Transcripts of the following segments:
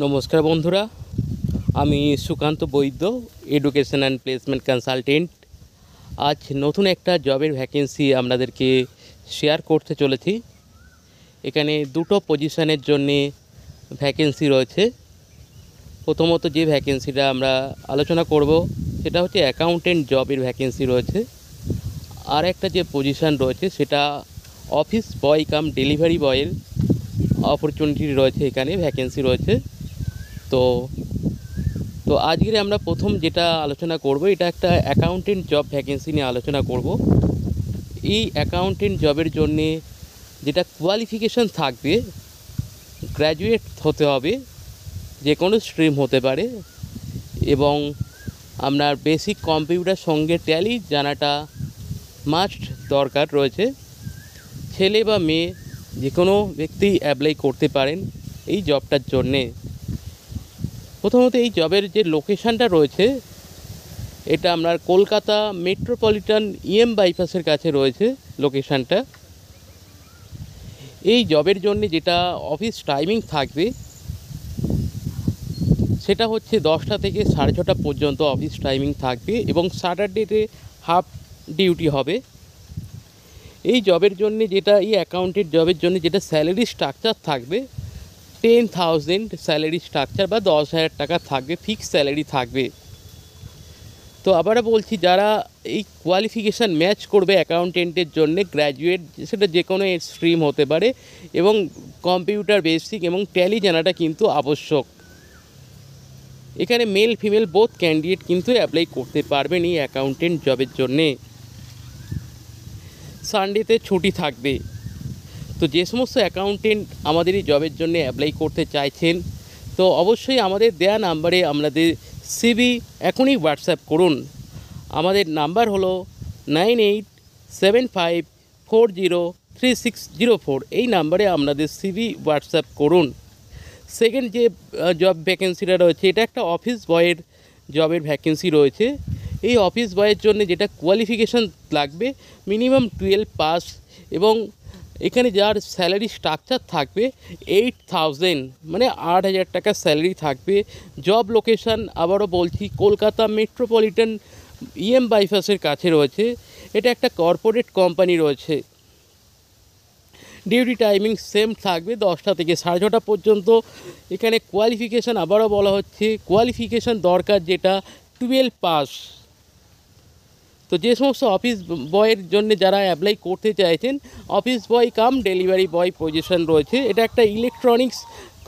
নমস্কার বন্ধুরা, আমি সুকান্ত বৈদ্য, এডুকেশন অ্যান্ড প্লেসমেন্ট কনসালটেন্ট। আজ নতুন একটা জবের ভ্যাকেন্সি আপনাদেরকে শেয়ার করতে চলেছি। এখানে দুটো পজিশনের জন্যে ভ্যাকেন্সি রয়েছে। প্রথমত যে ভ্যাকেন্সিটা আমরা আলোচনা করব সেটা হচ্ছে অ্যাকাউন্টেন্ট জবের ভ্যাকেন্সি রয়েছে। আর একটা যে পজিশন রয়েছে সেটা অফিস বয় কাম ডেলিভারি বয়ের অপরচুনিটি রয়েছে, এখানে ভ্যাকেন্সি রয়েছে। তো আজকে আমরা প্রথম যেটা আলোচনা করব এটা একটা অ্যাকাউন্টেন্ট জব ভ্যাকেন্সি নিয়ে আলোচনা করব। এই অ্যাকাউন্টেন্ট জবের জন্যে যেটা কোয়ালিফিকেশান থাকবে, গ্র্যাজুয়েট হতে হবে, যে কোনো স্ট্রিম হতে পারে, এবং আপনার বেসিক কম্পিউটার সঙ্গে ট্যালি জানাটা মাস্ট দরকার রয়েছে। ছেলে বা মেয়ে যে কোনো ব্যক্তি অ্যাপ্লাই করতে পারেন এই জবটার জন্যে। প্রথমত এই জবের যে লোকেশানটা রয়েছে এটা আপনার কলকাতা মেট্রোপলিটন বাইপাসের কাছে রয়েছে লোকেশানটা। এই জবের জন্য যেটা অফিস টাইমিং থাকবে সেটা হচ্ছে 10টা থেকে 6:30 পর্যন্ত অফিস টাইমিং থাকবে, এবং স্যাটারডেতে হাফ ডিউটি হবে। এই জবের জন্য যেটা এই অ্যাকাউন্টেন্ট জবের জন্য যেটা স্যালারি স্ট্রাকচার থাকবে 10,000 স্যালারি স্ট্রাকচার বা 10,000 টাকা থাকবে, ফিক্স স্যালারি থাকবে। তো আবারও বলছি, যারা এই কোয়ালিফিকেশান ম্যাচ করবে অ্যাকাউন্টেন্টের জন্য, গ্র্যাজুয়েট, সেটা যে কোনো স্ট্রিম হতে পারে, এবং কম্পিউটার বেসিক এবং ট্যালি জানাটা কিন্তু আবশ্যক। এখানে মেল ফিমেল বোথ ক্যান্ডিডেট কিন্তু অ্যাপ্লাই করতে পারবেন এই অ্যাকাউন্টেন্ট জবের জন্যে। সানডেতে ছুটি থাকবে। তো যে সমস্ত অ্যাকাউন্টেন্ট আমাদের এই জবের জন্য অ্যাপ্লাই করতে চাইছেন, তো অবশ্যই আমাদের দেয়া নাম্বারে আপনাদের সিভি এখনই হোয়াটসঅ্যাপ করুন। আমাদের নাম্বার হলো 9875403604। এই নাম্বারে আপনাদের সিভি হোয়াটসঅ্যাপ করুন। সেকেন্ড যে জব ভ্যাকেন্সিটা রয়েছে এটা একটা অফিস বয়ের জবের ভ্যাকেন্সি রয়েছে। এই অফিস বয়ের জন্য যেটা কোয়ালিফিকেশান লাগবে মিনিমাম 12 পাস, এবং এখানে যার স্যালারি স্ট্রাকচার থাকবে 8,000 মানে 8,000 টাকা স্যালারি থাকবে। জব লোকেশান আবারও বলছি কলকাতা মেট্রোপলিটন বাইপাসের কাছে রয়েছে। এটা একটা কর্পোরেট কোম্পানি রয়েছে। ডিউটি টাইমিং সেম থাকবে 10টা থেকে 6:30 পর্যন্ত। এখানে কোয়ালিফিকেশান আবারও বলা হচ্ছে কোয়ালিফিকেশান দরকার যেটা 12 পাস। তো যে সমস্ত অফিস বয়ের জন্য যারা অ্যাপ্লাই করতে চাইছেন, অফিস বয় কাম ডেলিভারি বয় পজিশন রয়েছে। এটা একটা ইলেকট্রনিক্স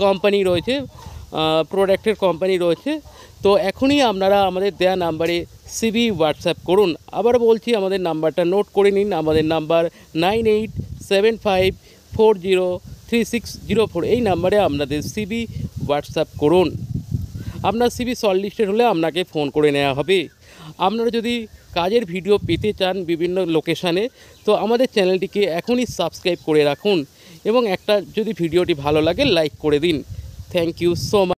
কোম্পানি রয়েছে, প্রোডাক্টের কোম্পানি রয়েছে। তো এখনই আপনারা আমাদের দেয়া নাম্বারে সিভি হোয়াটসঅ্যাপ করুন। আবার বলছি, আমাদের নাম্বারটা নোট করে নিন। আমাদের নাম্বার 9875403604। এই নাম্বারে আপনাদের সিভি হোয়াটসঅ্যাপ করুন। আপনার সিভি শর্টলিস্টেড হলে আপনাকে ফোন করে নেওয়া হবে। আপনারা যদি কাজের ভিডিও পেতে চান বিভিন্ন লোকেশানে, তো আমাদের চ্যানেলটিকে এখনই সাবস্ক্রাইব করে রাখুন, এবং একটা যদি ভিডিওটি ভালো লাগে লাইক করে দিন। Thank you so much.